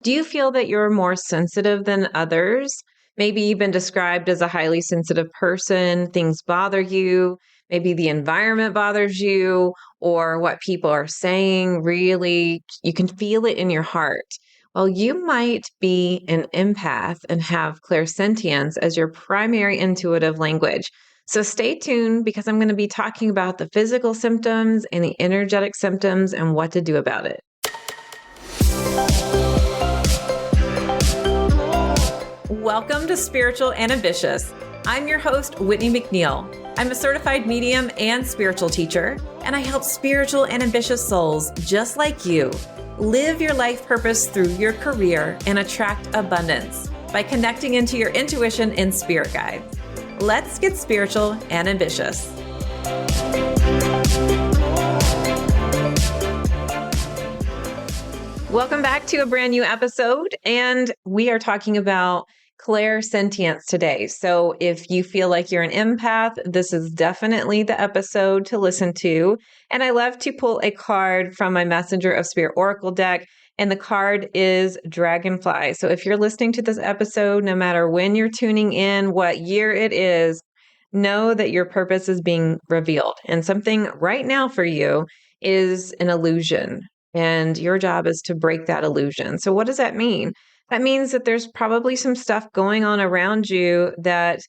Do you feel that you're more sensitive than others? Maybe you've been described as a highly sensitive person, things bother you, maybe the environment bothers you, or what people are saying really, you can feel it in your heart. Well, you might be an empath and have clairsentience as your primary intuitive language. So stay tuned because I'm going to be talking about the physical symptoms and the energetic symptoms and what to do about it. Welcome to Spiritual and Ambitious. I'm your host, Whitney McNeil. I'm a certified medium and spiritual teacher, and I help spiritual and ambitious souls just like you live your life purpose through your career and attract abundance by connecting into your intuition and spirit guides. Let's get spiritual and ambitious. Welcome back to a brand new episode, and we are talking about clairsentience today. So if you feel like you're an empath, this is definitely the episode to listen to. And I love to pull a card from my Messenger of Spirit Oracle deck, and the card is Dragonfly. So if you're listening to this episode, no matter when you're tuning in, what year it is, know that your purpose is being revealed. And something right now for you is an illusion. And your job is to break that illusion. So what does that mean? That means that there's probably some stuff going on around you that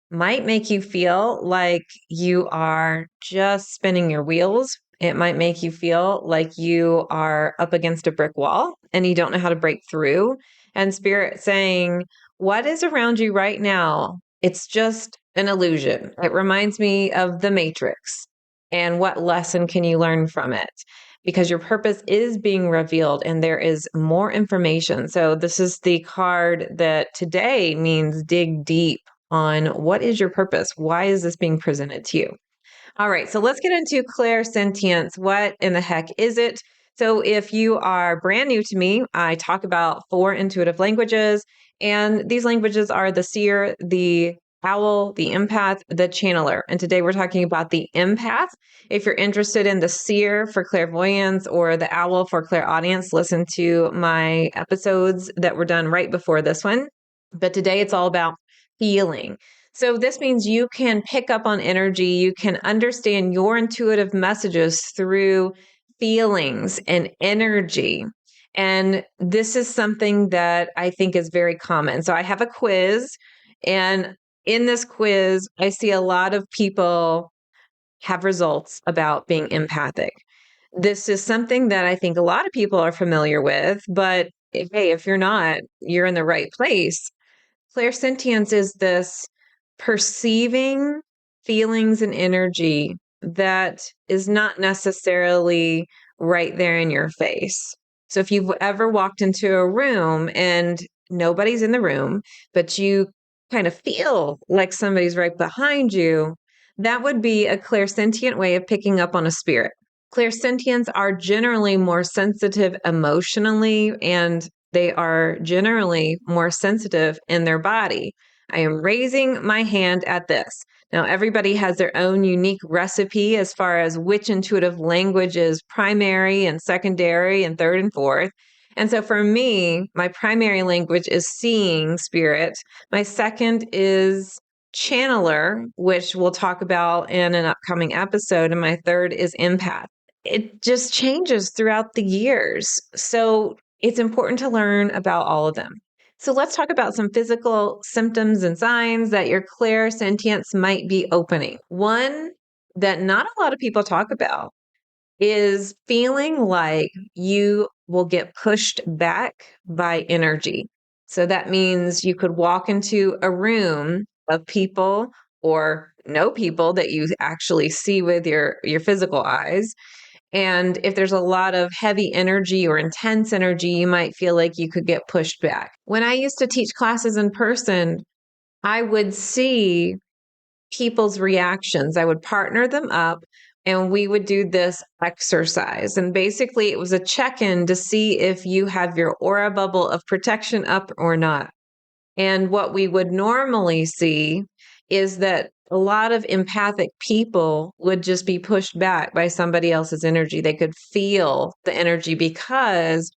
might make you feel like you are just spinning your wheels. It might make you feel like you are up against a brick wall and you don't know how to break through. And Spirit saying, what is around you right now? It's just an illusion. It reminds me of the Matrix. And what lesson can you learn from it? Because your purpose is being revealed and there is more information. So this is the card that today means dig deep on what is your purpose? Why is this being presented to you? All right, so let's get into clairsentience. What in the heck is it? So if you are brand new to me, I talk about 4 intuitive languages, and these languages are the seer, the owl, the empath, the channeler. And today we're talking about the empath. If you're interested in the seer for clairvoyance or the owl for clairaudience, listen to my episodes that were done right before this one. But today it's all about feeling. So this means you can pick up on energy, you can understand your intuitive messages through feelings and energy. And this is something that I think is very common. So I have a quiz, and in this quiz, I see a lot of people have results about being empathic. This is something that I think a lot of people are familiar with, but hey, if you're not, you're in the right place. Clairsentience is this perceiving feelings and energy that is not necessarily right there in your face. So if you've ever walked into a room and nobody's in the room, but you kind of feel like somebody's right behind you, that would be a clairsentient way of picking up on a spirit. Clairsentients are generally more sensitive emotionally, and they are generally more sensitive in their body. I am raising my hand at this. Now, everybody has their own unique recipe as far as which intuitive language is primary and secondary and third and fourth. And so for me, my primary language is seeing spirit. My second is channeler, which we'll talk about in an upcoming episode. And my third is empath. It just changes throughout the years. So it's important to learn about all of them. So let's talk about some physical symptoms and signs that your clairsentience might be opening. One that not a lot of people talk about is feeling like you will get pushed back by energy. So that means you could walk into a room of people or no people that you actually see with your physical eyes. And if there's a lot of heavy energy or intense energy, you might feel like you could get pushed back. When I used to teach classes in person, I would see people's reactions. I would partner them up and we would do this exercise. And basically, it was a check-in to see if you have your aura bubble of protection up or not. And what we would normally see is that a lot of empathic people would just be pushed back by somebody else's energy. They could feel the energy because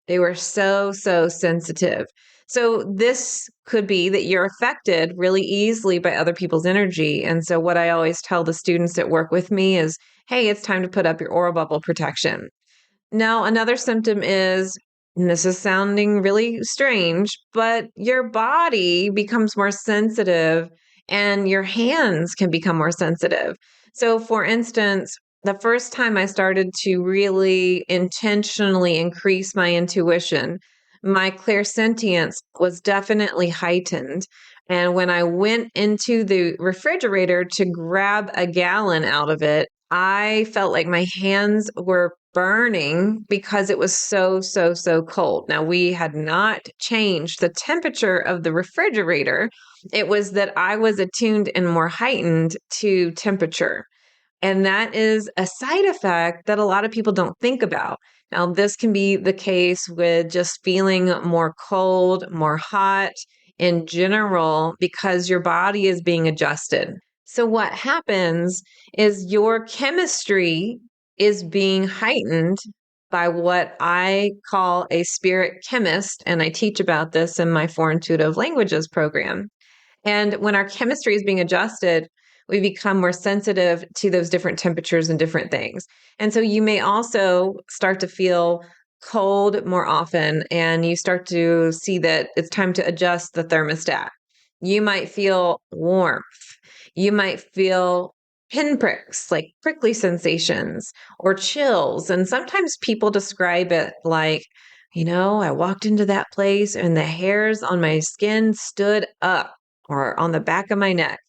They were so, so sensitive. So this could be that you're affected really easily by other people's energy. And so what I always tell the students that work with me is, hey, it's time to put up your aura bubble protection. Now, another symptom is, and this is sounding really strange, but your body becomes more sensitive and your hands can become more sensitive. So, for instance, the first time I started to really intentionally increase my intuition, my clairsentience was definitely heightened. And when I went into the refrigerator to grab a gallon out of it, I felt like my hands were burning because it was so, so, so cold. Now, we had not changed the temperature of the refrigerator. It was that I was attuned and more heightened to temperature. And that is a side effect that a lot of people don't think about. Now, this can be the case with just feeling more cold, more hot in general, because your body is being adjusted. So, what happens is your chemistry is being heightened by what I call a spirit chemist. And I teach about this in my Four Intuitive Languages program. And when our chemistry is being adjusted, we become more sensitive to those different temperatures and different things. And so you may also start to feel cold more often, and you start to see that it's time to adjust the thermostat. You might feel warmth. You might feel pinpricks, like prickly sensations or chills. And sometimes people describe it like, I walked into that place and the hairs on my skin stood up or on the back of my neck.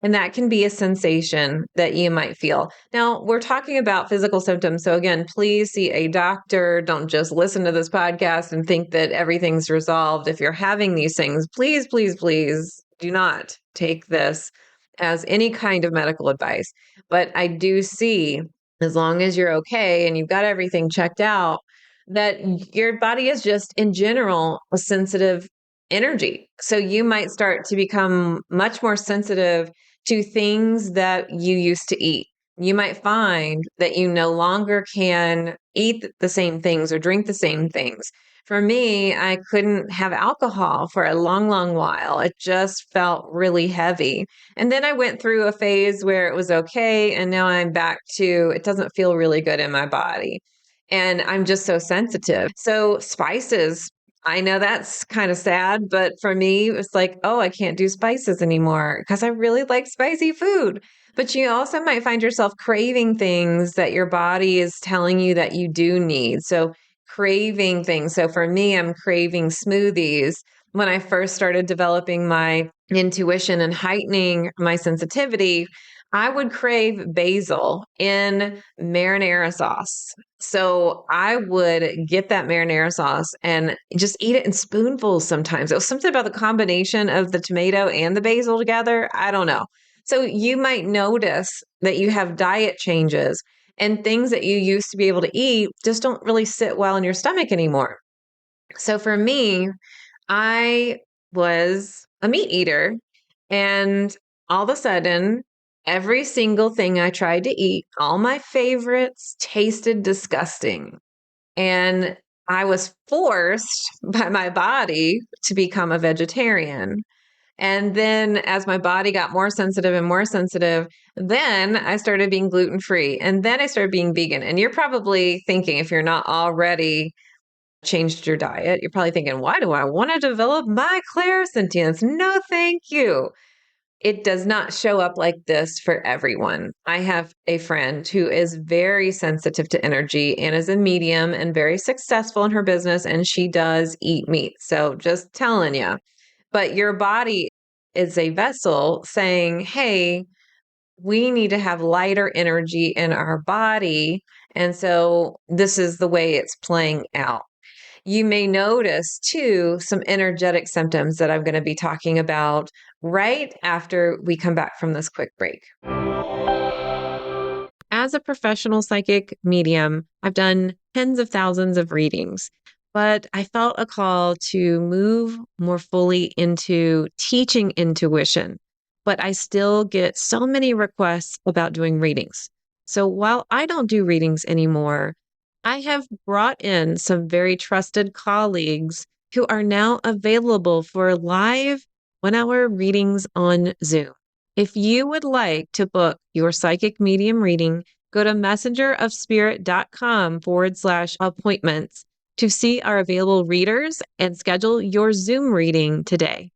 And that can be a sensation that you might feel. Now, we're talking about physical symptoms. So, again, please see a doctor. Don't just listen to this podcast and think that everything's resolved. If you're having these things, please, please, please do not take this as any kind of medical advice. But I do see, as long as you're okay and you've got everything checked out, that your body is just in general a sensitive energy. So you might start to become much more sensitive to things that you used to eat. You might find that you no longer can eat the same things or drink the same things. For me, I couldn't have alcohol for a long, long while. It just felt really heavy. And then I went through a phase where it was okay. And now I'm back to it doesn't feel really good in my body. And I'm just so sensitive. So, spices, I know that's kind of sad, but for me, it's like, oh, I can't do spices anymore because I really like spicy food. But you also might find yourself craving things that your body is telling you that you do need. So, craving things. So, for me, I'm craving smoothies. When I first started developing my intuition and heightening my sensitivity, I would crave basil in marinara sauce. So I would get that marinara sauce and just eat it in spoonfuls sometimes. It was something about the combination of the tomato and the basil together. I don't know. So you might notice that you have diet changes and things that you used to be able to eat just don't really sit well in your stomach anymore. So for me, I was a meat eater, and all of a sudden, every single thing I tried to eat, all my favorites tasted disgusting. And I was forced by my body to become a vegetarian. And then as my body got more sensitive and more sensitive, then I started being gluten free. And then I started being vegan. And you're probably thinking, if you're not already changed your diet, you're probably thinking, why do I want to develop my clairsentience? No, thank you. It does not show up like this for everyone. I have a friend who is very sensitive to energy and is a medium and very successful in her business, and she does eat meat. So just telling you. But your body is a vessel saying, hey, we need to have lighter energy in our body. And so this is the way it's playing out. You may notice too some energetic symptoms that I'm going to be talking about right after we come back from this quick break. As a professional psychic medium, I've done tens of thousands of readings, but I felt a call to move more fully into teaching intuition. But I still get so many requests about doing readings. So while I don't do readings anymore, I have brought in some very trusted colleagues who are now available for live 1 hour readings on Zoom. If you would like to book your psychic medium reading, go to messengerofspirit.com/appointments to see our available readers and schedule your Zoom reading today.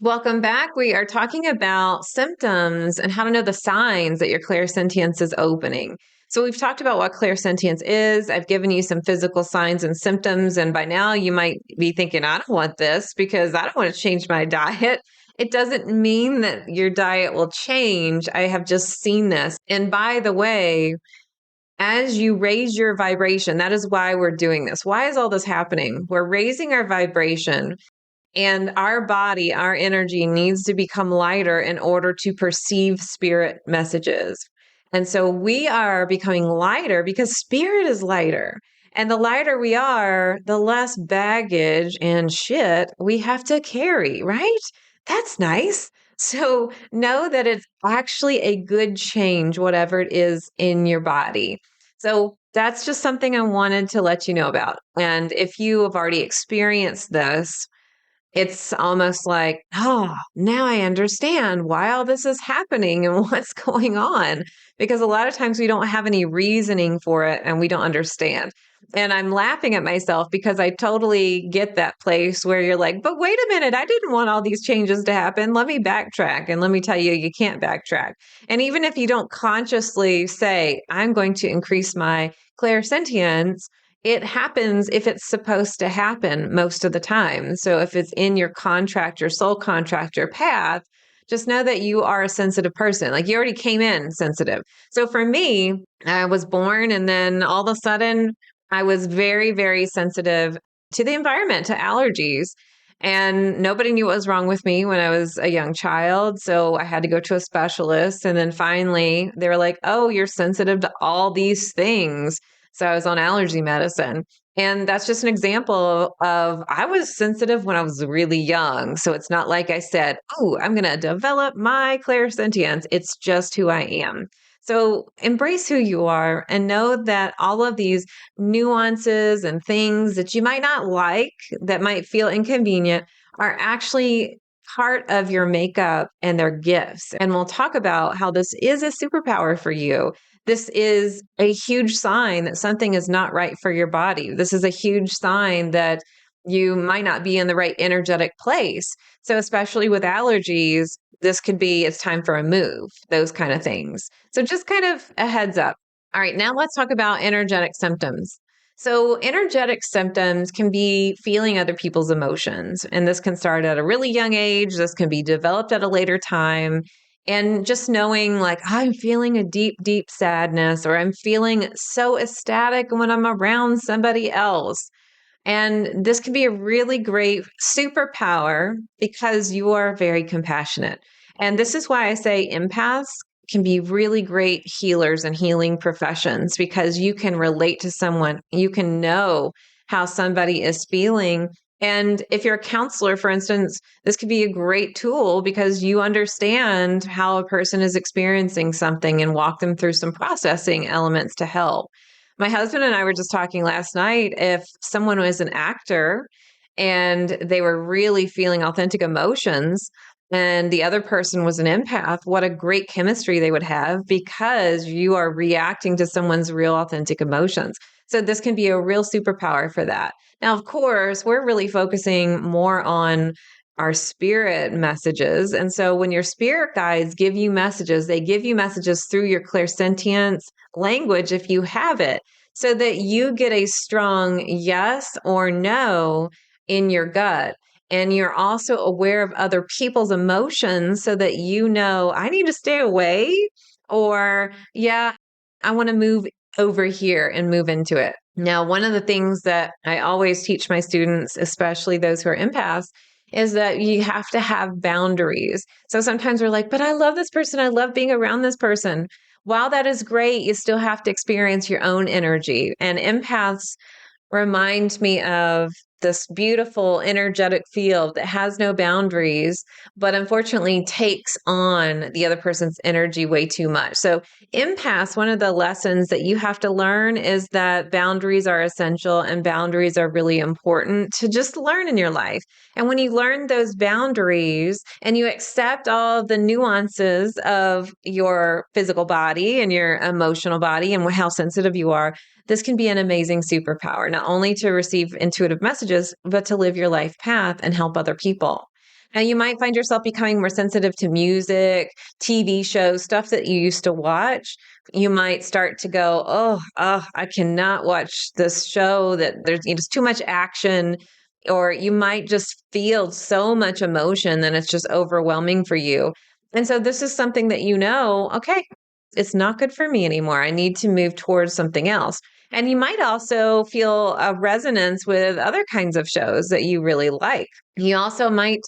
Welcome back. We are talking about symptoms and how to know the signs that your clairsentience is opening. So we've talked about what clairsentience is. I've given you some physical signs and symptoms. And by now you might be thinking, I don't want this because I don't want to change my diet. It doesn't mean that your diet will change. I have just seen this. And by the way, as you raise your vibration, that is why we're doing this. Why is all this happening? We're raising our vibration. And our body, our energy needs to become lighter in order to perceive spirit messages. And so we are becoming lighter because spirit is lighter. And the lighter we are, the less baggage and shit we have to carry, right? That's nice. So know that it's actually a good change, whatever it is in your body. So that's just something I wanted to let you know about. And if you have already experienced this, it's almost like, oh, now I understand why all this is happening and what's going on. Because a lot of times we don't have any reasoning for it and we don't understand. And I'm laughing at myself because I totally get that place where you're like, but wait a minute, I didn't want all these changes to happen. Let me backtrack. And let me tell you, you can't backtrack. And even if you don't consciously say, I'm going to increase my clairsentience, it happens if it's supposed to happen most of the time. So if it's in your contract, your soul contract, your path, just know that you are a sensitive person. Like you already came in sensitive. So for me, I was born and then all of a sudden I was very, very sensitive to the environment, to allergies. And nobody knew what was wrong with me when I was a young child. So I had to go to a specialist. And then finally, they were like, oh, you're sensitive to all these things. So I was on allergy medicine. And that's just an example of I was sensitive when I was really young. So it's not like I said, oh, I'm going to develop my clairsentience. It's just who I am. So embrace who you are and know that all of these nuances and things that you might not like, that might feel inconvenient, are actually part of your makeup and their gifts. And we'll talk about how this is a superpower for you. This is a huge sign that something is not right for your body. This is a huge sign that you might not be in the right energetic place. So, especially with allergies, this could be it's time for a move, those kind of things. So, just kind of a heads up. All right, now let's talk about energetic symptoms. So, energetic symptoms can be feeling other people's emotions, and this can start at a really young age. This can be developed at a later time. And just knowing, like, I'm feeling a deep, deep sadness, or I'm feeling so ecstatic when I'm around somebody else. And this can be a really great superpower because you are very compassionate. And this is why I say empaths can be really great healers and healing professions because you can relate to someone, you can know how somebody is feeling. And if you're a counselor, for instance, this could be a great tool because you understand how a person is experiencing something and walk them through some processing elements to help. My husband and I were just talking last night. If someone was an actor and they were really feeling authentic emotions, and the other person was an empath, what a great chemistry they would have because you are reacting to someone's real authentic emotions. So this can be a real superpower for that. Now, of course, we're really focusing more on our spirit messages. And so when your spirit guides give you messages, they give you messages through your clairsentience language if you have it, so that you get a strong yes or no in your gut. And you're also aware of other people's emotions so that you know, I need to stay away, or yeah, I want to move over here and move into it. Now, one of the things that I always teach my students, especially those who are empaths, is that you have to have boundaries. So sometimes we're like, but I love this person. I love being around this person. While that is great, you still have to experience your own energy. And empaths remind me of this beautiful energetic field that has no boundaries, but unfortunately takes on the other person's energy way too much. So, empaths, one of the lessons that you have to learn is that boundaries are essential and boundaries are really important to just learn in your life. And when you learn those boundaries and you accept all the nuances of your physical body and your emotional body and how sensitive you are, this can be an amazing superpower, not only to receive intuitive messages, but to live your life path and help other people. Now, you might find yourself becoming more sensitive to music, TV shows, stuff that you used to watch. You might start to go, I cannot watch this show that there's just too much action. Or you might just feel so much emotion that it's just overwhelming for you. And so this is something that okay, it's not good for me anymore. I need to move towards something else. And you might also feel a resonance with other kinds of shows that you really like. You also might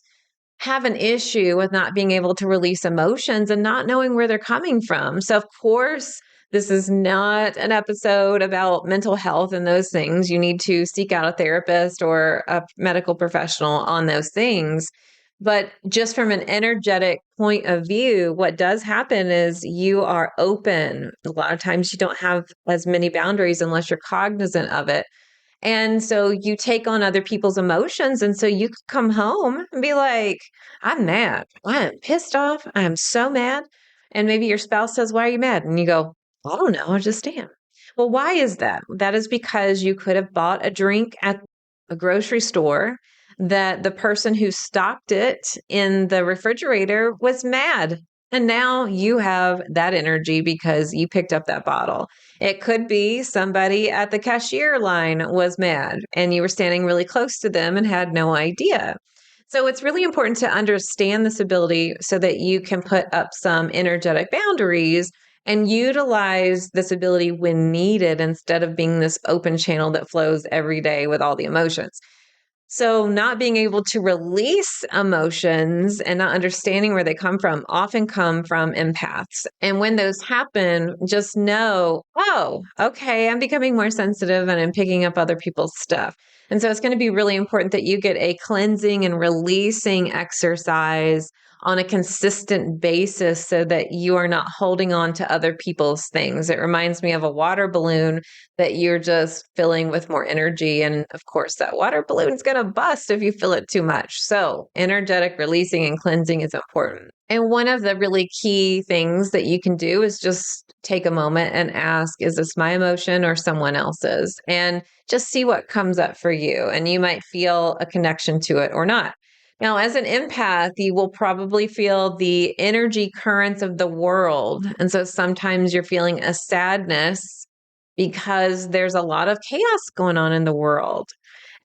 have an issue with not being able to release emotions and not knowing where they're coming from. So, of course, this is not an episode about mental health and those things. You need to seek out a therapist or a medical professional on those things. But just from an energetic point of view, what does happen is you are open. A lot of times you don't have as many boundaries unless you're cognizant of it. And so you take on other people's emotions. And so you could come home and be like, I'm mad. I am pissed off. I am so mad. And maybe your spouse says, Why are you mad? And you go, I don't know. I just am. Well, why is that? That is because you could have bought a drink at a grocery store that the person who stocked it in the refrigerator was mad. And now you have that energy because you picked up that bottle. It could be somebody at the cashier line was mad and you were standing really close to them and had no idea. So it's really important to understand this ability so that you can put up some energetic boundaries and utilize this ability when needed instead of being this open channel that flows every day with all the emotions. So, not being able to release emotions and not understanding where they come from often come from empaths. And when those happen, just know, okay, I'm becoming more sensitive and I'm picking up other people's stuff. And so, it's going to be really important that you get a cleansing and releasing exercise on a consistent basis so that you are not holding on to other people's things. It reminds me of a water balloon that you're just filling with more energy. And of course, that water balloon is going to bust if you fill it too much. So, energetic releasing and cleansing is important. And one of the really key things that you can do is just take a moment and ask, is this my emotion or someone else's? And just see what comes up for you. And you might feel a connection to it or not. Now, as an empath, you will probably feel the energy currents of the world. And so sometimes you're feeling a sadness because there's a lot of chaos going on in the world.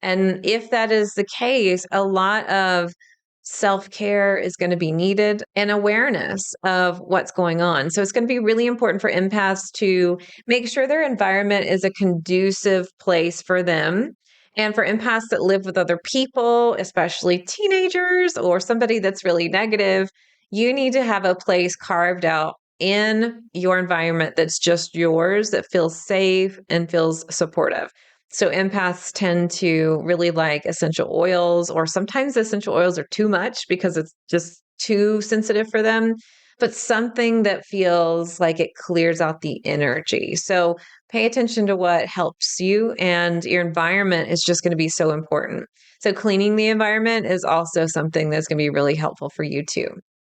And if that is the case, a lot of self-care is going to be needed and awareness of what's going on. So it's going to be really important for empaths to make sure their environment is a conducive place for them. And for empaths that live with other people, especially teenagers or somebody that's really negative, you need to have a place carved out in your environment that's just yours, that feels safe and feels supportive. So empaths tend to really like essential oils, or sometimes essential oils are too much because it's just too sensitive for them, but something that feels like it clears out the energy. So pay attention to what helps you, and your environment is just going to be so important. So cleaning the environment is also something that's going to be really helpful for you too.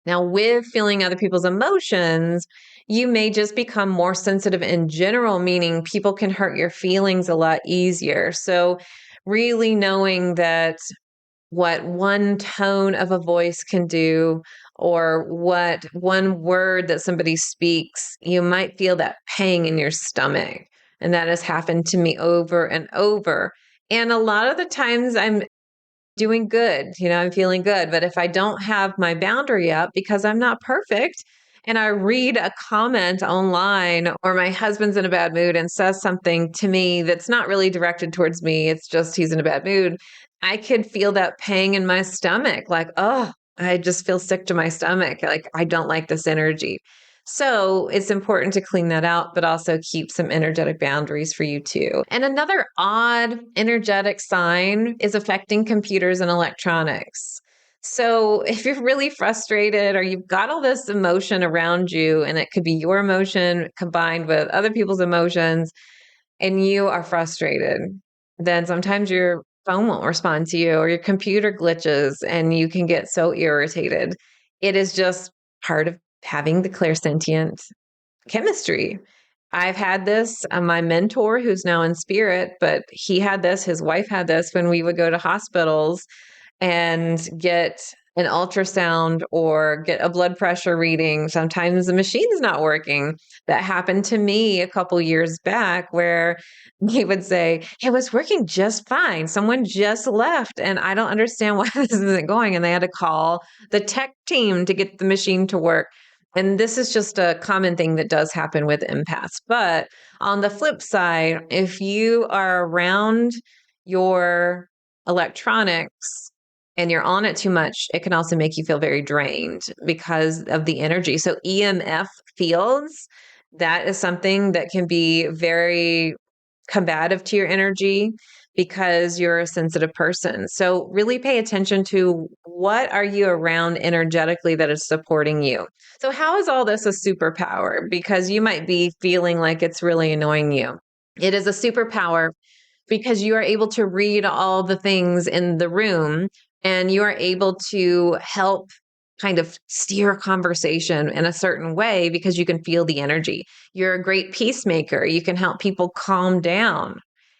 Now, with feeling other people's emotions, you may just become more sensitive in general, meaning people can hurt your feelings a lot easier. So, really knowing that what one tone of a voice can do, or what one word that somebody speaks, you might feel that pang in your stomach. And that has happened to me over and over. And a lot of the times I'm doing good, I'm feeling good. But if I don't have my boundary up because I'm not perfect, and I read a comment online, or my husband's in a bad mood and says something to me that's not really directed towards me, it's just he's in a bad mood, I could feel that pang in my stomach, like, I just feel sick to my stomach. Like, I don't like this energy. So it's important to clean that out, but also keep some energetic boundaries for you too. And another odd energetic sign is affecting computers and electronics. So if you're really frustrated or you've got all this emotion around you, and it could be your emotion combined with other people's emotions, and you are frustrated, then sometimes your phone won't respond to you or your computer glitches and you can get so irritated. It is just part of having the clairsentient chemistry. I've had this, my mentor who's now in spirit, but he had this, his wife had this when we would go to hospitals and get an ultrasound or get a blood pressure reading. Sometimes the machine's not working. That happened to me a couple years back where he would say, it was working just fine. Someone just left and I don't understand why this isn't going. And they had to call the tech team to get the machine to work. And this is just a common thing that does happen with empaths. But on the flip side, if you are around your electronics and you're on it too much, it can also make you feel very drained because of the energy. So EMF fields, that is something that can be very combative to your energy because you're a sensitive person. So really pay attention to what are you around energetically that is supporting you. So how is all this a superpower? Because you might be feeling like it's really annoying you. It is a superpower because you are able to read all the things in the room and you are able to help kind of steer a conversation in a certain way because you can feel the energy. You're a great peacemaker. You can help people calm down.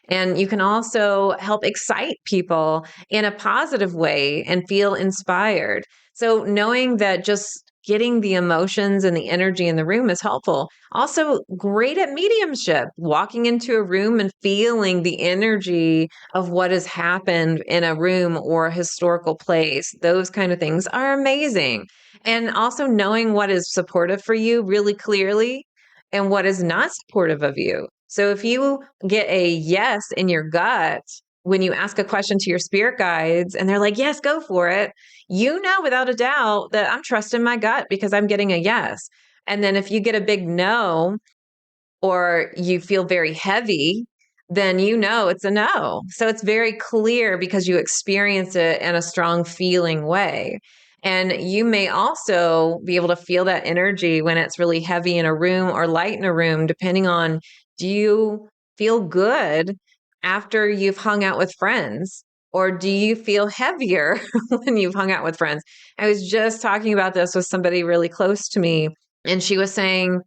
And you can also help excite people in a positive way and feel inspired. So knowing that just getting the emotions and the energy in the room is helpful. Also, great at mediumship, walking into a room and feeling the energy of what has happened in a room or a historical place. Those kind of things are amazing. And also knowing what is supportive for you really clearly and what is not supportive of you. So if you get a yes in your gut when you ask a question to your spirit guides and they're like, yes, go for it, you know without a doubt that I'm trusting my gut because I'm getting a yes. And then if you get a big no or you feel very heavy, then you know it's a no. So it's very clear because you experience it in a strong feeling way. And you may also be able to feel that energy when it's really heavy in a room or light in a room, depending on, do you feel good after you've hung out with friends? Or do you feel heavier when you've hung out with friends? I was just talking about this with somebody really close to me, and she was saying,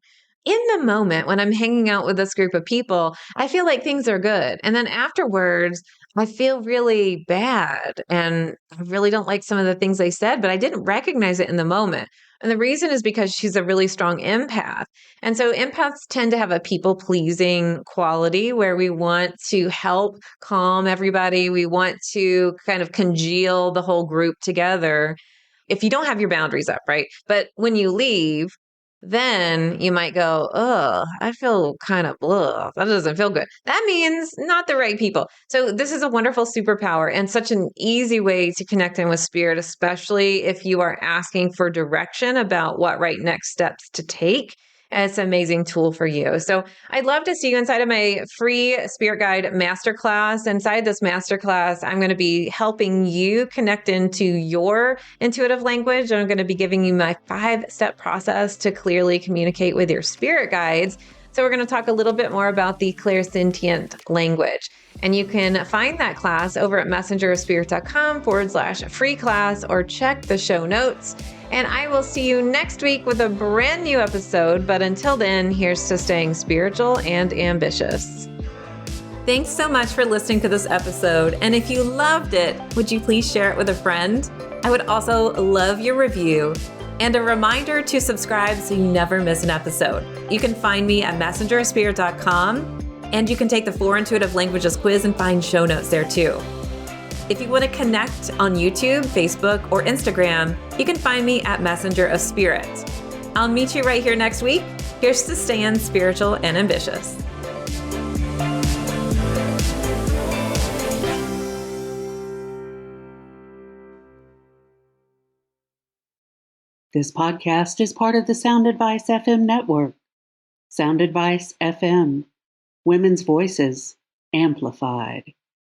in the moment when I'm hanging out with this group of people, I feel like things are good. And then afterwards, I feel really bad. And I really don't like some of the things they said, but I didn't recognize it in the moment. And the reason is because she's a really strong empath. And so empaths tend to have a people pleasing quality where we want to help calm everybody. We want to kind of congeal the whole group together if you don't have your boundaries up, right? But when you leave, then you might go, oh, I feel kind of blah. That doesn't feel good. That means not the right people. So this is a wonderful superpower and such an easy way to connect in with spirit, especially if you are asking for direction about what right next steps to take. And it's an amazing tool for you. So I'd love to see you inside of my free Spirit Guide Masterclass. Inside this masterclass, I'm going to be helping you connect into your intuitive language. I'm going to be giving you my 5-step process to clearly communicate with your spirit guides. So we're going to talk a little bit more about the clairsentient language. And you can find that class over at messengerofspirit.com/free class or check the show notes. And I will see you next week with a brand new episode. But until then, here's to staying spiritual and ambitious. Thanks so much for listening to this episode. And if you loved it, would you please share it with a friend? I would also love your review and a reminder to subscribe so you never miss an episode. You can find me at messengerofspirit.com, and you can take the 4 Intuitive Languages quiz and find show notes there too. If you want to connect on YouTube, Facebook, or Instagram, you can find me at Messenger of Spirit. I'll meet you right here next week. Here's to staying spiritual and ambitious. This podcast is part of the Sound Advice FM network. Sound Advice FM. Women's voices amplified.